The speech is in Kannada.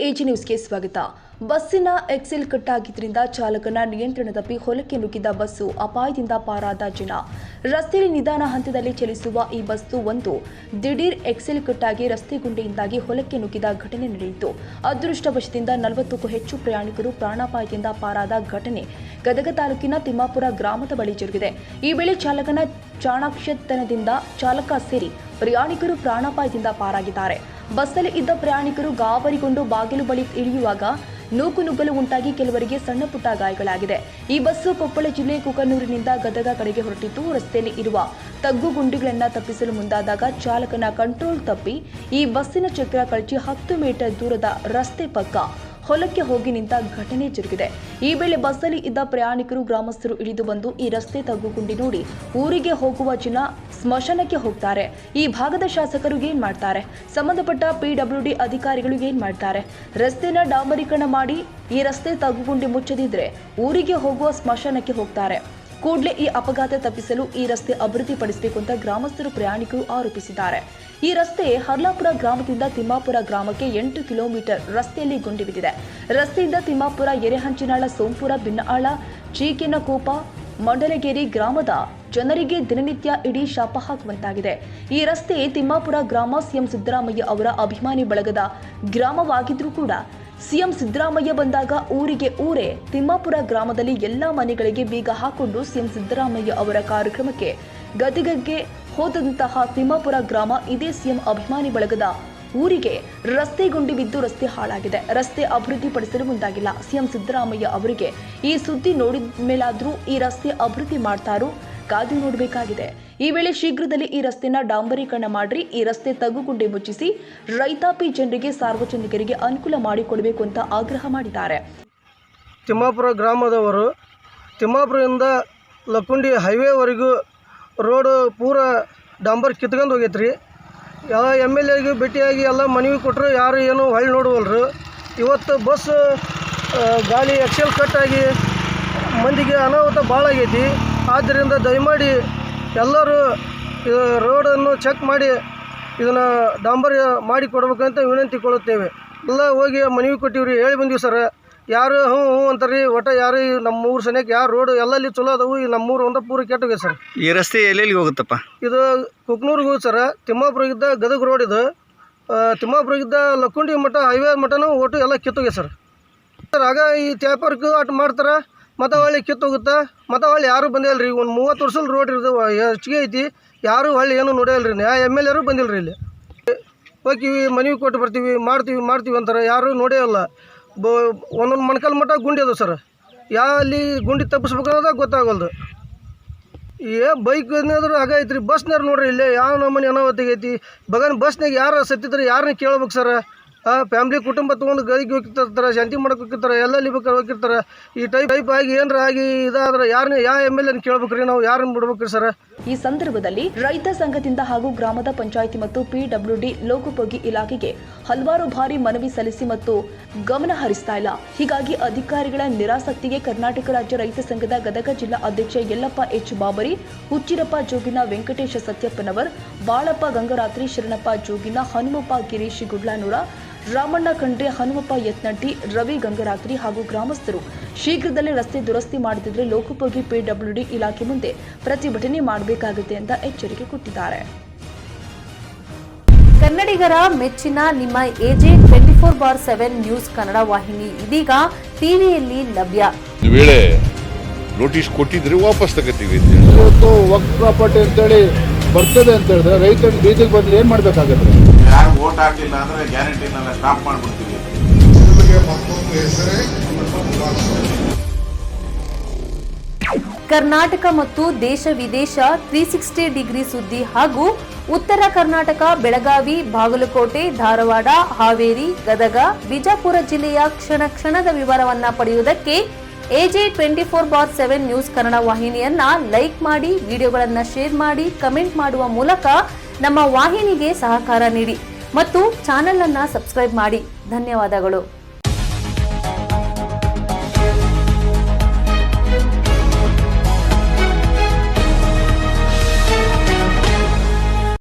ಎಜಿ ನ್ಯೂಸ್ಗೆ ಸ್ವಾಗತ. ಬಸ್ಸಿನ ಎಕ್ಸೆಲ್ ಕಟ್ಟಾಗಿದ್ದರಿಂದ ಚಾಲಕನ ನಿಯಂತ್ರಣ ತಪ್ಪಿ ಹೊಲಕ್ಕೆ ನುಗ್ಗಿದ ಬಸ್ಸು, ಅಪಾಯದಿಂದ ಪಾರಾದ ಜನ. ರಸ್ತೆಯಲ್ಲಿ ನಿಧಾನ ಹಂತದಲ್ಲಿ ಚಲಿಸುವ ಈ ಬಸ್ಸು ಒಂದು ದಿಢೀರ್ ಎಕ್ಸೆಲ್ ಕಟ್ಟಾಗಿ ರಸ್ತೆ ಗುಂಡಿಯಿಂದಾಗಿ ಹೊಲಕ್ಕೆ ನುಗ್ಗಿದ ಘಟನೆ ನಡೆಯಿತು. ಅದೃಷ್ಟವಶದಿಂದ 40ಕ್ಕೂ ಹೆಚ್ಚು ಪ್ರಯಾಣಿಕರು ಪ್ರಾಣಾಪಾಯದಿಂದ ಪಾರಾದ ಘಟನೆ ಗದಗ ತಾಲೂಕಿನ ತಿಮ್ಮಾಪುರ ಗ್ರಾಮದ ಬಳಿ ಜರುಗಿದೆ. ಈ ವೇಳೆ ಚಾಲಕನ ಚಾಣಾಕ್ಷತನದಿಂದ ಚಾಲಕ ಸೇರಿ ಪ್ರಯಾಣಿಕರು ಪ್ರಾಣಾಪಾಯದಿಂದ ಪಾರಾಗಿದ್ದಾರೆ. ಬಸ್ಸಲ್ಲಿ ಇದ್ದ ಪ್ರಯಾಣಿಕರು ಗಾಬರಿಗೊಂಡು ಬಾಗಿಲು ಬಳಿ ಇಳಿಯುವಾಗ ನೂಕುನುಗ್ಗಲು ಉಂಟಾಗಿ ಕೆಲವರಿಗೆ ಸಣ್ಣ ಪುಟ್ಟ ಗಾಯಗಳಾಗಿದೆ. ಈ ಬಸ್ಸು ಕೊಪ್ಪಳ ಜಿಲ್ಲೆ ಕುಕನೂರಿನಿಂದ ಗದಗ ಕಡೆಗೆ ಹೊರಟಿದ್ದು, ರಸ್ತೆಯಲ್ಲಿ ಇರುವ ತಗ್ಗು ಗುಂಡಿಗಳನ್ನು ತಪ್ಪಿಸಲು ಮುಂದಾದಾಗ ಚಾಲಕನ ಕಂಟ್ರೋಲ್ ತಪ್ಪಿ ಈ ಬಸ್ಸಿನ ಚಕ್ರ ಕಳಚಿ 10 ಮೀಟರ್ ದೂರದ ರಸ್ತೆ ಪಕ್ಕ ಹೊಲಕ್ಕೆ ಹೋಗಿ ನಿಂತ ಘಟನೆ ಜರುಗಿದೆ. ಈ ವೇಳೆ ಬಸ್ಸಲ್ಲಿ ಇದ್ದ ಪ್ರಯಾಣಿಕರು, ಗ್ರಾಮಸ್ಥರು ಇಳಿದು ಬಂದು ಈ ರಸ್ತೆ ತಗ್ಗುಗುಂಡಿ ನೋಡಿ ಊರಿಗೆ ಹೋಗುವ ಜನ ಸ್ಮಶಾನಕ್ಕೆ ಹೋಗ್ತಾರೆ. ಈ ಭಾಗದ ಶಾಸಕರು ಏನ್ ಮಾಡ್ತಾರೆ? ಸಂಬಂಧಪಟ್ಟ PWD ಅಧಿಕಾರಿಗಳು ಏನ್ ಮಾಡ್ತಾರೆ? ರಸ್ತೆನ ಡಾಂಬರೀಕರಣ ಮಾಡಿ ಈ ರಸ್ತೆ ತಗ್ಗುಗುಂಡಿ ಮುಚ್ಚದಿದ್ರೆ ಊರಿಗೆ ಹೋಗುವ ಸ್ಮಶಾನಕ್ಕೆ ಹೋಗ್ತಾರೆ. ಕೂಡಲೇ ಈ ಅಪಘಾತ ತಪ್ಪಿಸಲು ಈ ರಸ್ತೆ ಅಭಿವೃದ್ಧಿಪಡಿಸಬೇಕು ಅಂತ ಗ್ರಾಮಸ್ಥರು, ಪ್ರಯಾಣಿಕರು ಆರೋಪಿಸಿದ್ದಾರೆ. ಈ ರಸ್ತೆ ಹರ್ಲಾಪುರ ಗ್ರಾಮದಿಂದ ತಿಮ್ಮಾಪುರ ಗ್ರಾಮಕ್ಕೆ 8 ಕಿಲೋಮೀಟರ್ ರಸ್ತೆಯಲ್ಲಿ ಗುಂಡಿ ಬಿದ್ದಿದೆ. ರಸ್ತೆಯಿಂದ ತಿಮ್ಮಾಪುರ, ಎರೆಹಂಚಿನಾಳ, ಸೋಂಪುರ, ಬಿನ್ನಆಳ, ಚೀಕೆನಕೋಪ, ಮಂಡಲಗೇರಿ ಗ್ರಾಮದ ಜನರಿಗೆ ದಿನನಿತ್ಯ ಇಡೀ ಶಾಪ ಹಾಕುವಂತಾಗಿದೆ. ಈ ರಸ್ತೆ ತಿಮ್ಮಾಪುರ ಗ್ರಾಮ ಸಿಎಂ ಸಿದ್ದರಾಮಯ್ಯ ಅವರ ಅಭಿಮಾನಿ ಬಳಗದ ಗ್ರಾಮವಾಗಿದ್ರೂ ಕೂಡ ಸಿಎಂ ಸಿದ್ದರಾಮಯ್ಯ ಬಂದಾಗ ಊರಿಗೆ ಊರೇ ತಿಮ್ಮಾಪುರ ಗ್ರಾಮದಲ್ಲಿ ಎಲ್ಲಾ ಮನೆಗಳಿಗೆ ಬೀಗ ಹಾಕೊಂಡು ಸಿಎಂ ಸಿದ್ದರಾಮಯ್ಯ ಅವರ ಕಾರ್ಯಕ್ರಮಕ್ಕೆ ಗದಗಕ್ಕೆ ಹೋದಂತಹ ತಿಮ್ಮಾಪುರ ಗ್ರಾಮ ಇದೇ ಸಿಎಂ ಅಭಿಮಾನಿ ಬಳಗದ ಊರಿಗೆ ರಸ್ತೆ ಗುಂಡಿ ಬಿದ್ದು ರಸ್ತೆ ಹಾಳಾಗಿದೆ. ರಸ್ತೆ ಅಭಿವೃದ್ಧಿಪಡಿಸಲು ಮುಂದಾಗಿಲ್ಲ. ಸಿಎಂ ಸಿದ್ದರಾಮಯ್ಯ ಅವರಿಗೆ ಈ ಸುದ್ದಿ ನೋಡಿದ ಮೇಲಾದ್ರೂ ಈ ರಸ್ತೆ ಅಭಿವೃದ್ಧಿ ಮಾಡ್ತಾರೋ ಕಾದು ನೋಡಬೇಕಾಗಿದೆ. ಈ ವೇಳೆ ಶೀಘ್ರದಲ್ಲಿ ಈ ರಸ್ತೆನ ಡಾಂಬರೀಕರಣ ಮಾಡಿ ಈ ರಸ್ತೆ ತಗ್ಗುಗುಂಡಿ ಮುಚ್ಚಿಸಿ ರೈತಾಪಿ ಜನರಿಗೆ, ಸಾರ್ವಜನಿಕರಿಗೆ ಅನುಕೂಲ ಮಾಡಿಕೊಡಬೇಕು ಅಂತ ಆಗ್ರಹ ಮಾಡಿದ್ದಾರೆ. ತಿಮ್ಮಾಪುರ ಗ್ರಾಮದವರು ತಿಮ್ಮಾಪುರದಿಂದ ಲಕ್ಕುಂಡಿ ಹೈವೇವರೆಗೂ ರೋಡ್ ಪೂರ ಡಾಂಬರ್ ಕಿತ್ಕೊಂಡು ಹೋಗೈತ್ರಿ. ಎಲ್ಲ MLAಗೆ ಭೇಟಿಯಾಗಿ ಎಲ್ಲ ಮನವಿ ಕೊಟ್ಟರು, ಯಾರು ಏನು ಹೊಳ್ಳಿ ನೋಡುವಲ್ರು. ಇವತ್ತು ಬಸ್ ಗಾಡಿ ಎಕ್ಸೆಲ್ ಕಟ್ಟಾಗಿ ಮಂದಿಗೆ ಅನಾಹುತ ಭಾಳ ಆಗೈತಿ. ಆದ್ದರಿಂದ ದಯಮಾಡಿ ಎಲ್ಲರೂ ರೋಡನ್ನು ಚೆಕ್ ಮಾಡಿ ಇದನ್ನು ಡಾಂಬರ್ ಮಾಡಿ ಕೊಡ್ಬೇಕಂತ ವಿನಂತಿಕೊಳ್ಳುತ್ತೇವೆ. ಎಲ್ಲ ಹೋಗಿ ಮನವಿ ಕೊಟ್ಟಿವ್ರಿ, ಹೇಳಿ ಬಂದೀವಿ ಸರ್. ಯಾರು ಹ್ಞೂ ಅಂತಾರೆ, ಒಟ್ಟು ಯಾರು ನಮ್ಮ ಊರು ಸನಿಯಕ್ಕೆ ಯಾರು ರೋಡ್ ಎಲ್ಲಲ್ಲಿ ಚಲೋ ಅದಾವು, ಈ ನಮ್ಮೂರು ಒಂದು ಪೂರ ಕೆಟ್ಟೋಗಿದೆ ಸರ್. ಈ ರಸ್ತೆ ಎಲ್ಲೆಲ್ಲಿಗೆ ಹೋಗುತ್ತಪ್ಪ? ಇದು ಕುಕ್ನೂರಿಗೆ ಹೋಗಿ ಸರ್. ತಿಮ್ಮಾಪುರಗಿದ್ದ ಗದಗ ರೋಡ್ ಇದು. ತಿಮ್ಮಾಪುರಗಿದ್ದ ಲಕ್ಕುಂಡಿ ಮಠ ಹೈವೇ ಮಠನೂ ಒಟ್ಟು ಎಲ್ಲ ಕಿತ್ತೋಗಿದೆ ಸರ್. ಆಗ ಈ ತ್ಯಾಪಾರ್ಕ್ ಅಟ್ ಮಾಡ್ತಾರೆ, ಮತ್ತೆ ಹೊಳ್ಳಿ ಕಿತ್ತೋಗುತ್ತೆ. ಮತ್ತೆ ಹೊಳ್ಳಿ ಯಾರೂ ಬಂದಿಲ್ಲ ರೀ. ಒಂದು 30 ವರ್ಷದ ರೋಡ್ ಇರೋದು ಹೆಚ್ಚಿಗೆ ಐತಿ, ಯಾರೂ ಹೊಳ್ಳಿ ಏನೂ ನೋಡಿಲ್ಲ ರೀ. MLAರು ಬಂದಿಲ್ಲ ರೀ. ಇಲ್ಲಿ ಹೋಗ್ತೀವಿ, ಮನವಿ ಕೊಟ್ಟು ಬರ್ತೀವಿ, ಮಾಡ್ತೀವಿ ಅಂತಾರೆ, ಯಾರೂ ನೋಡೇ ಇಲ್ಲ. ಒಂದೊಂದು ಮೊಣಕಾಲು ಮಟ್ಟ ಗುಂಡಿ ಅದು ಸರ್. ಅಲ್ಲಿ ಗುಂಡಿ ತಪ್ಪಿಸ್ಬೇಕನ್ನೋದಾಗ ಗೊತ್ತಾಗಲ್ದು. ಬೈಕ್ ಏನಾದ್ರು ಆಗ ಐತ್ರಿ, ಬಸ್ನಾರು ನೋಡ್ರಿ ಇಲ್ಲೇ ಯಾವ ನಮ್ಮನೆ ಅನಾಹುತಿಗೈತಿ. ಬಸ್ನಾಗ ಯಾರು ಸತ್ತಿದ್ರೆ ಯಾರನ್ನ ಕೇಳ್ಬೇಕು ಸರ್? ಫ್ಯಾಮ್ಲಿ ಕುಟುಂಬ ತೊಗೊಂಡು ಗದಿಗೆ ಹೋಗಿರ್ತಾರೆ, ಶಾಂತಿ ಮಾಡಕ್ಕೆ ಹೋಗಿರ್ತಾರೆ, ಎಲ್ಲೆಲ್ಲಿ ಬೇಕಾದ್ರೆ ಹೋಗಿರ್ತಾರೆ. ಈ ಟೈಪ್ ಆಗಿ ಏನಾರ ಆಗಿ ಇದಾದ್ರೆ ಯಾರನ್ನ ಯಾವ MLA ಕೇಳ್ಬೇಕ್ರಿ, ನಾವು ಯಾರನ್ನ ಬಿಡ್ಬೇಕ್ರಿ ಸರ್? ಈ ಸಂದರ್ಭದಲ್ಲಿ ರೈತ ಸಂಘದಿಂದ ಹಾಗೂ ಗ್ರಾಮದ ಪಂಚಾಯಿತಿ ಮತ್ತು PWD ಲೋಕೋಪಯೋಗಿ ಇಲಾಖೆಗೆ ಹಲವಾರು ಬಾರಿ ಮನವಿ ಸಲ್ಲಿಸಿ ಮತ್ತು ಗಮನ ಹರಿಸ್ತಾ ಇಲ್ಲ. ಹೀಗಾಗಿ ಅಧಿಕಾರಿಗಳ ನಿರಾಸಕ್ತಿಗೆ ಕರ್ನಾಟಕ ರಾಜ್ಯ ರೈತ ಸಂಘದ ಗದಗ ಜಿಲ್ಲಾ ಅಧ್ಯಕ್ಷ ಯಲ್ಲಪ್ಪ H. ಬಾಬರಿ, ಹುಚ್ಚಿರಪ್ಪ ಜೋಗಿನ, ವೆಂಕಟೇಶ ಸತ್ಯಪ್ಪನವರ್, ಬಾಳಪ್ಪ ಗಂಗರಾತ್ರಿ, ಶರಣಪ್ಪ ಜೋಗಿನ, ಹನುಮಪ್ಪ ಗಿರೀಶ್ ಗುಡ್ಲಾನೂರ, ರಾಮಣ್ಣ ಖಂಡ್ರೆ, ಹನುಮಪ್ಪ ಯತ್ನಟ್ಟಿ, ರವಿ ಗಂಗರಾತ್ರಿ ಹಾಗೂ ಗ್ರಾಮಸ್ಥರು ಶೀಘ್ರದಲ್ಲೇ ರಸ್ತೆ ದುರಸ್ತಿ ಮಾಡದಿದ್ದರೆ ಲೋಕೋಪಯೋಗಿ PWD ಇಲಾಖೆ ಮುಂದೆ ಪ್ರತಿಭಟನೆ ಮಾಡಬೇಕಾಗುತ್ತೆ ಅಂತ ಎಚ್ಚರಿಕೆ ಕೊಟ್ಟಿದ್ದಾರೆ. ಕನ್ನಡಿಗರ ಮೆಚ್ಚಿನ ನಿಮ್ಮ AJ 24/7 ನ್ಯೂಸ್ ಕನ್ನಡ ವಾಹಿನಿ ಇದೀಗ ಟಿವಿಯಲ್ಲಿ ಲಭ್ಯ. ಈ ವೇಳೆ ನೋಟಿಸ್ ಕೊಟ್ಟಿದ್ರೆ ವಾಪಸ್ ತಗೋತೀವಿ. ಇವತ್ತು ವಕ್ಫ್ ಪ್ರಾಪರ್ಟಿ ಅಂತೇಳಿ ಬರ್ತದೆ ಅಂತ ಹೇಳಿದ್ರೆ ರೈತರು ಬೀದಿಗೆ ಬಂದ್ರೆ ಏನ್ ಮಾಡ್ಬೇಕಾಗತ್ತೆ? ಯಾರು ವೋಟ್ ಹಾಕಿಲ್ಲ ಅಂದ್ರೆ ಗ್ಯಾರಂಟಿನೆಲ್ಲ ಸ್ಟಾಪ್ ಮಾಡ್ಬಿಡ್ತೀವಿ. ಕರ್ನಾಟಕ ಮತ್ತು ದೇಶ ವಿದೇಶ 360 ಡಿಗ್ರಿ ಸುದ್ದಿ ಹಾಗೂ ಉತ್ತರ ಕರ್ನಾಟಕ, ಬೆಳಗಾವಿ, ಬಾಗಲಕೋಟೆ, ಧಾರವಾಡ, ಹಾವೇರಿ, ಗದಗ, ಬಿಜಾಪುರ ಜಿಲ್ಲೆಯ ಕ್ಷಣ ಕ್ಷಣದ ವಿವರವನ್ನ ಪಡೆಯುವುದಕ್ಕೆ AJ 24/7 ನ್ಯೂಸ್ ಕನ್ನಡ ವಾಹಿನಿಯನ್ನ ಲೈಕ್ ಮಾಡಿ, ವಿಡಿಯೋಗಳನ್ನ ಶೇರ್ ಮಾಡಿ, ಕಮೆಂಟ್ ಮಾಡುವ ಮೂಲಕ ನಮ್ಮ ವಾಹಿನಿಗೆ ಸಹಕಾರ ನೀಡಿ ಮತ್ತು ಚಾನೆಲ್ ಅನ್ನ ಸಬ್ಸ್ಕ್ರೈಬ್ ಮಾಡಿ. ಧನ್ಯವಾದಗಳು.